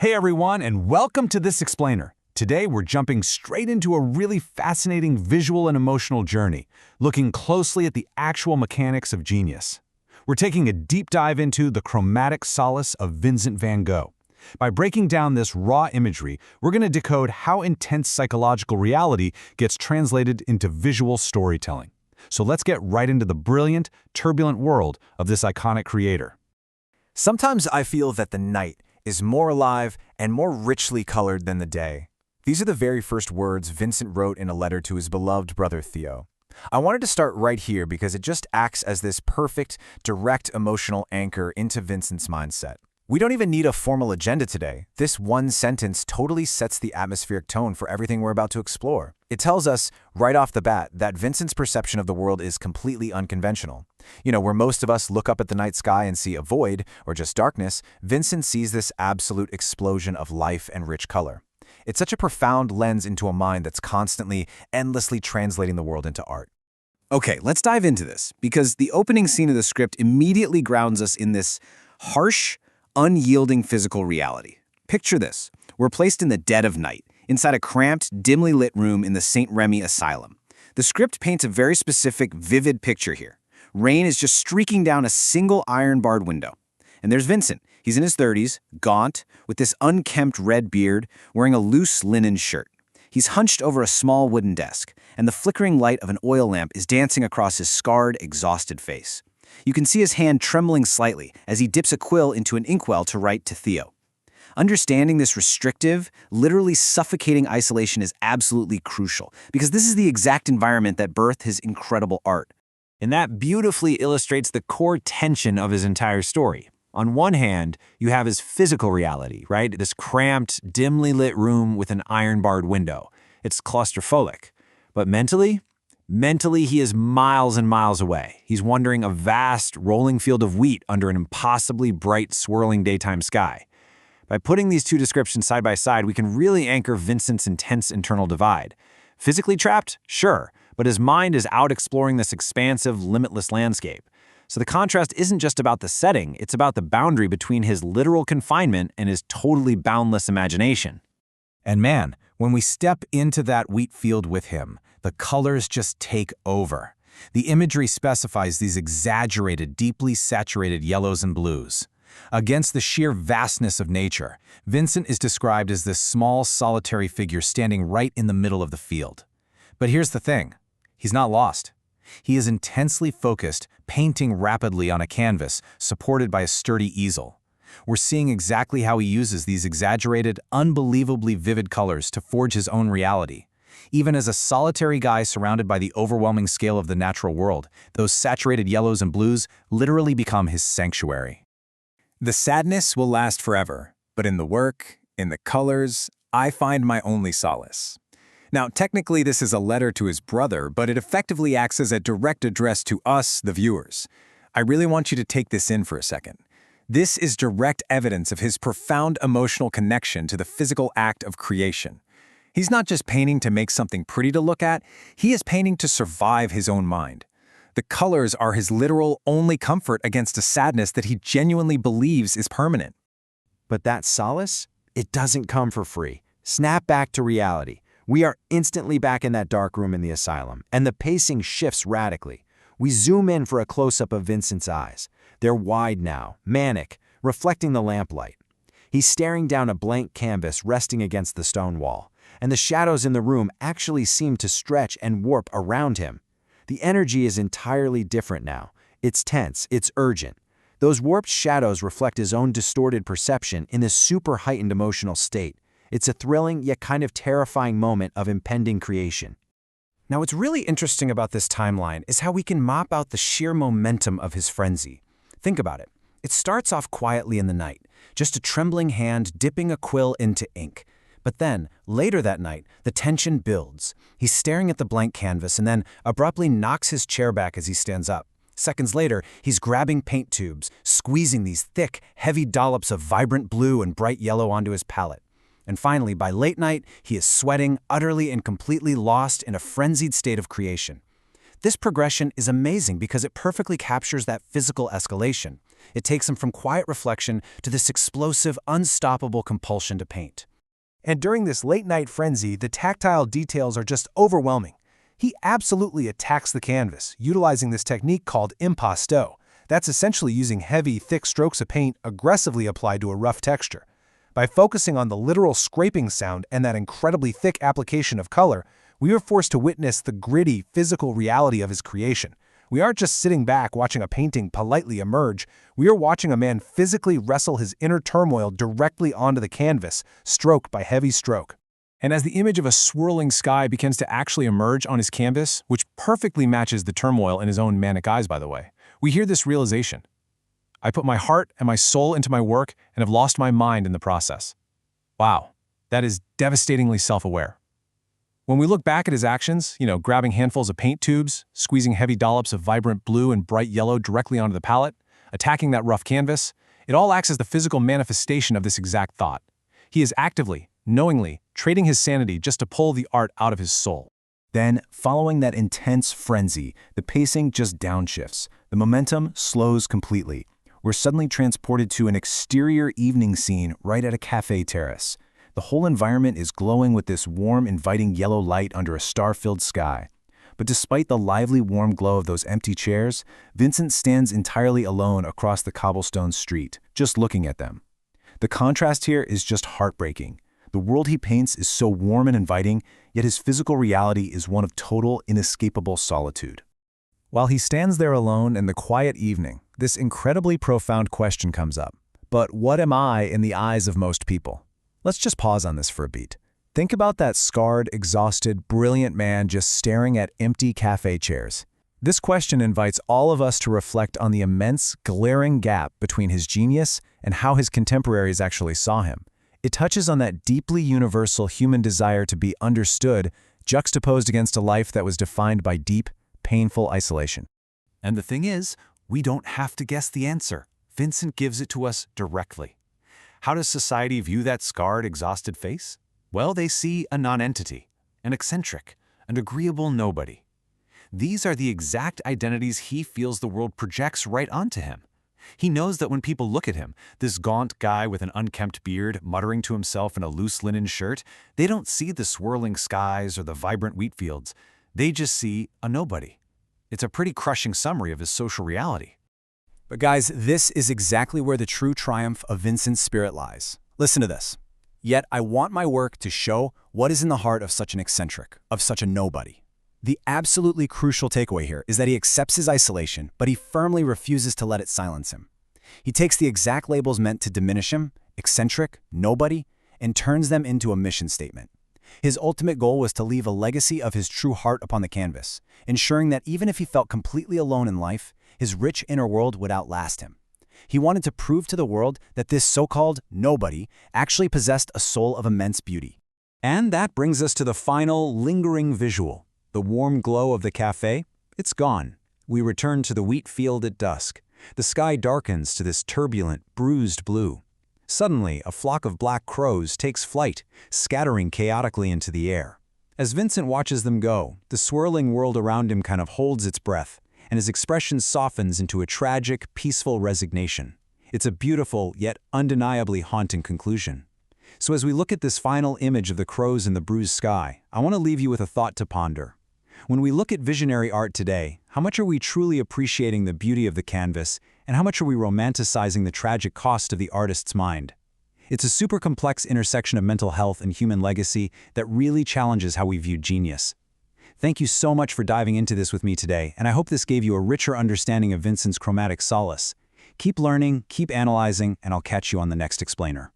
Hey everyone, and welcome to This Explainer. Today we're jumping straight into a really fascinating visual and emotional journey, looking closely at the actual mechanics of genius. We're taking a deep dive into the Chromatic Solace of Vincent van Gogh. By breaking down this raw imagery, we're going to decode how intense psychological reality gets translated into visual storytelling. So let's get right into the brilliant, turbulent world of this iconic creator. Sometimes I feel that the night is more alive and more richly colored than the day. These are the very first words Vincent wrote in a letter to his beloved brother Theo. I wanted to start right here because it just acts as this perfect, direct emotional anchor into Vincent's mindset. We don't even need a formal agenda today. This one sentence totally sets the atmospheric tone for everything we're about to explore. It tells us, right off the bat, that Vincent's perception of the world is completely unconventional. Where most of us look up at the night sky and see a void, or just darkness, Vincent sees this absolute explosion of life and rich color. It's such a profound lens into a mind that's constantly, endlessly translating the world into art. Okay, let's dive into this, because the opening scene of the script immediately grounds us in this harsh, unyielding physical reality. Picture this. We're placed in the dead of night, inside a cramped, dimly lit room in the St. Remy Asylum. The script paints a very specific, vivid picture here. Rain is just streaking down a single iron-barred window. And there's Vincent. He's in his 30s, gaunt, with this unkempt red beard, wearing a loose linen shirt. He's hunched over a small wooden desk, and the flickering light of an oil lamp is dancing across his scarred, exhausted face. You can see his hand trembling slightly as he dips a quill into an inkwell to write to Theo. Understanding this restrictive, literally suffocating isolation is absolutely crucial, because this is the exact environment that birthed his incredible art. And that beautifully illustrates the core tension of his entire story. On one hand, you have his physical reality, right? This cramped, dimly lit room with an iron-barred window. It's claustrophobic. But mentally, he is miles and miles away. He's wandering a vast, rolling field of wheat under an impossibly bright, swirling daytime sky. By putting these two descriptions side by side, we can really anchor Vincent's intense internal divide. Physically trapped? Sure, but his mind is out exploring this expansive, limitless landscape. So the contrast isn't just about the setting, it's about the boundary between his literal confinement and his totally boundless imagination. And man, when we step into that wheat field with him, the colors just take over. The imagery specifies these exaggerated, deeply saturated yellows and blues. Against the sheer vastness of nature, Vincent is described as this small, solitary figure standing right in the middle of the field. But here's the thing. He's not lost. He is intensely focused, painting rapidly on a canvas, supported by a sturdy easel. We're seeing exactly how he uses these exaggerated, unbelievably vivid colors to forge his own reality. Even as a solitary guy surrounded by the overwhelming scale of the natural world, those saturated yellows and blues literally become his sanctuary. The sadness will last forever, but in the work, in the colors, I find my only solace. Now, technically this is a letter to his brother, but it effectively acts as a direct address to us, the viewers. I really want you to take this in for a second. This is direct evidence of his profound emotional connection to the physical act of creation. He's not just painting to make something pretty to look at, he is painting to survive his own mind. The colors are his literal only comfort against a sadness that he genuinely believes is permanent. But that solace? It doesn't come for free. Snap back to reality. We are instantly back in that dark room in the asylum, and the pacing shifts radically. We zoom in for a close-up of Vincent's eyes. They're wide now, manic, reflecting the lamplight. He's staring down a blank canvas resting against the stone wall, and the shadows in the room actually seem to stretch and warp around him. The energy is entirely different now. It's tense, it's urgent. Those warped shadows reflect his own distorted perception in this super heightened emotional state. It's a thrilling yet kind of terrifying moment of impending creation. Now, what's really interesting about this timeline is how we can map out the sheer momentum of his frenzy. Think about it. It starts off quietly in the night, just a trembling hand dipping a quill into ink. But then, later that night, the tension builds. He's staring at the blank canvas and then abruptly knocks his chair back as he stands up. Seconds later, he's grabbing paint tubes, squeezing these thick, heavy dollops of vibrant blue and bright yellow onto his palette. And finally, by late night, he is sweating, utterly and completely lost in a frenzied state of creation. This progression is amazing because it perfectly captures that physical escalation. It takes him from quiet reflection to this explosive, unstoppable compulsion to paint. And during this late-night frenzy, the tactile details are just overwhelming. He absolutely attacks the canvas, utilizing this technique called impasto. That's essentially using heavy, thick strokes of paint aggressively applied to a rough texture. By focusing on the literal scraping sound and that incredibly thick application of color, we are forced to witness the gritty, physical reality of his creation. We aren't just sitting back watching a painting politely emerge, we are watching a man physically wrestle his inner turmoil directly onto the canvas, stroke by heavy stroke. And as the image of a swirling sky begins to actually emerge on his canvas, which perfectly matches the turmoil in his own manic eyes, by the way, we hear this realization. I put my heart and my soul into my work and have lost my mind in the process. Wow, that is devastatingly self-aware. When we look back at his actions, grabbing handfuls of paint tubes, squeezing heavy dollops of vibrant blue and bright yellow directly onto the palette, attacking that rough canvas, it all acts as the physical manifestation of this exact thought. He is actively, knowingly, trading his sanity just to pull the art out of his soul. Then, following that intense frenzy, the pacing just downshifts. The momentum slows completely. We're suddenly transported to an exterior evening scene right at a cafe terrace. The whole environment is glowing with this warm, inviting yellow light under a star-filled sky. But despite the lively, warm glow of those empty chairs, Vincent stands entirely alone across the cobblestone street, just looking at them. The contrast here is just heartbreaking. The world he paints is so warm and inviting, yet his physical reality is one of total, inescapable solitude. While he stands there alone in the quiet evening, this incredibly profound question comes up. But what am I in the eyes of most people? Let's just pause on this for a beat. Think about that scarred, exhausted, brilliant man just staring at empty cafe chairs. This question invites all of us to reflect on the immense, glaring gap between his genius and how his contemporaries actually saw him. It touches on that deeply universal human desire to be understood, juxtaposed against a life that was defined by deep, painful isolation. And the thing is, we don't have to guess the answer. Vincent gives it to us directly. How does society view that scarred, exhausted face? Well, they see a nonentity, an eccentric, an agreeable nobody. These are the exact identities he feels the world projects right onto him. He knows that when people look at him, this gaunt guy with an unkempt beard muttering to himself in a loose linen shirt, they don't see the swirling skies or the vibrant wheat fields. They just see a nobody. It's a pretty crushing summary of his social reality. But guys, this is exactly where the true triumph of Vincent's spirit lies. Listen to this. Yet I want my work to show what is in the heart of such an eccentric, of such a nobody. The absolutely crucial takeaway here is that he accepts his isolation, but he firmly refuses to let it silence him. He takes the exact labels meant to diminish him, eccentric, nobody, and turns them into a mission statement. His ultimate goal was to leave a legacy of his true heart upon the canvas, ensuring that even if he felt completely alone in life, his rich inner world would outlast him. He wanted to prove to the world that this so-called nobody actually possessed a soul of immense beauty. And that brings us to the final, lingering visual. The warm glow of the cafe, it's gone. We return to the wheat field at dusk. The sky darkens to this turbulent, bruised blue. Suddenly, a flock of black crows takes flight, scattering chaotically into the air. As Vincent watches them go, the swirling world around him kind of holds its breath, and his expression softens into a tragic, peaceful resignation. It's a beautiful, yet undeniably haunting conclusion. So as we look at this final image of the crows in the bruised sky, I want to leave you with a thought to ponder. When we look at visionary art today, how much are we truly appreciating the beauty of the canvas, and how much are we romanticizing the tragic cost of the artist's mind? It's a super complex intersection of mental health and human legacy that really challenges how we view genius. Thank you so much for diving into this with me today, and I hope this gave you a richer understanding of Vincent's Chromatic Solace. Keep learning, keep analyzing, and I'll catch you on the next explainer.